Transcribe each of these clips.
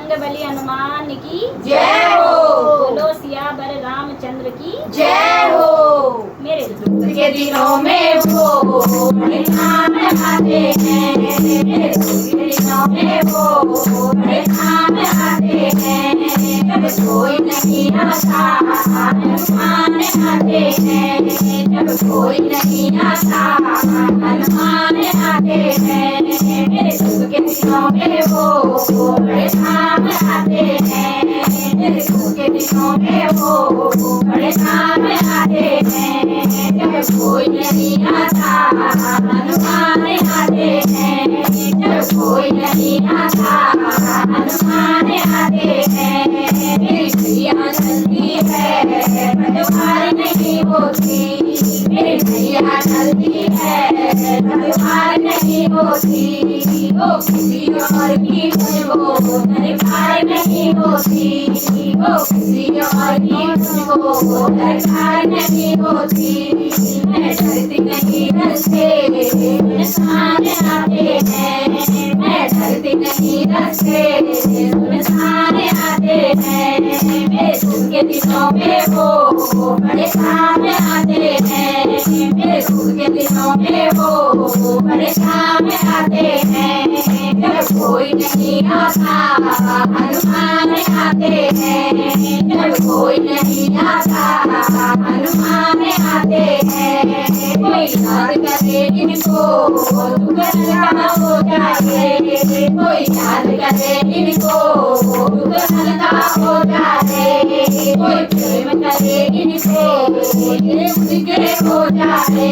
बजरंग बली हनुमान की जय हो। बोलो सियावर रामचंद्र की जय हो। मेरे दुख के दिनों में वो बड़े काम आते हैं, मेरे दुख के दिनों में वो बड़े काम आते हैं। जब कोई नहीं आता हनुमान आते हैं, जब कोई नहीं आता हनुमान आते हैं। मेरे दुख के दिनों में वो बड़े काम आते हैं, मेरे दुख के दिनों में वो बड़े काम आते हैं। जब कोई नहीं आता हनुमान आते हैं, जब कोई नहीं आता हनुमान आते हैं। मेरी भैया चलती है पतवार नहीं होती, मेरी भैया चलती है पतवार नहीं होती। वो किसी और की मुझको दरकार नहीं होती, वो किसी और की मुझको दरकार नहीं होती। मैं डरती नहीं रस्ते सुनसान आते हैं, मैं डरती नहीं रस्ते सुनसान आते हैं। मेरे दुख के दिनों में वो बड़े काम आते हैं, मेरे दुख के दिनों में वो बड़े काम आते हैं। जब कोई नहीं आता हनुमान आते हैं, जब कोई नहीं आता हनुमान आते हैं। कोई याद करे इनको दुख हल्का हो जाए, कोई याद करे इनको दुख हल्का हो जाए। कोई प्रेम करे इनको ये उनके हो जाए,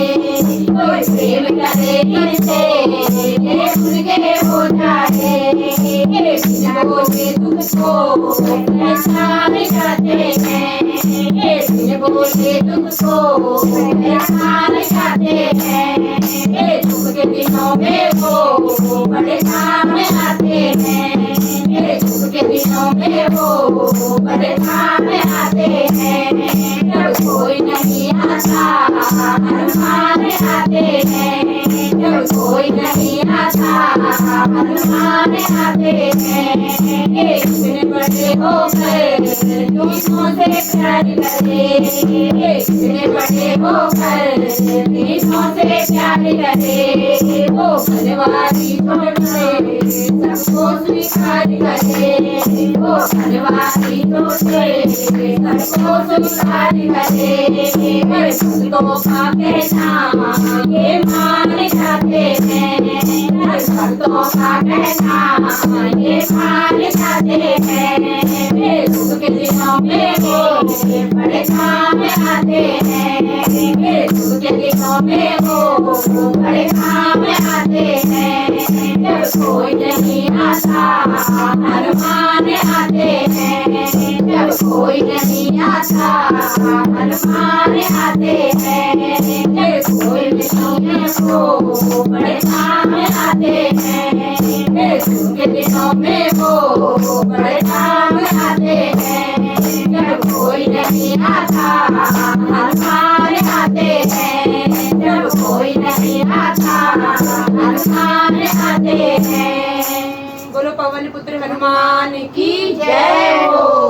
कोई प्रेम करे इनसे ये उनके हो जाए। मेरे बिना बोले दुख को परेशान करते हैं, मेरे बिना बोले दुख को परेशान करते हैं। मेरे दुख के दिनों में वो बड़े काम आते हैं, मेरे दुख के दिनों में वो बड़े काम आते हैं। जब कोई नहीं आता हनुमान आते हैं, जब कोई नहीं आता हनुमान आते हैं। इतने बड़े होकर तुमको से प्यार करे, इतने बड़े होकर तुमको से प्यार करे। वो घरवाली छोटे सबको स्वीकार करे, वो घरवाली छोटे सबको स्वीकार करे। पर भक्तों का कहना ये मान जाते हैं, पर भक्तों का कहना ये मान जाते हैं। मेरे दुख के दिनों में वो बड़े काम आते हैं, मेरे दुख के दिनों में वो बड़े काम आते हैं। जब कोई नहीं आता हनुमान आते हैं, जब कोई नहीं आता हनुमान आते हैं। जब कोई नहीं वो बड़े काम आते हैं, मेरे दुख के दिनों में वो बड़े काम आते हैं। जब कोई नहीं आता हनुमान आते हैं, जब कोई नहीं आता हनुमान आते हैं। बोलो पवन पुत्र हनुमान की जय हो।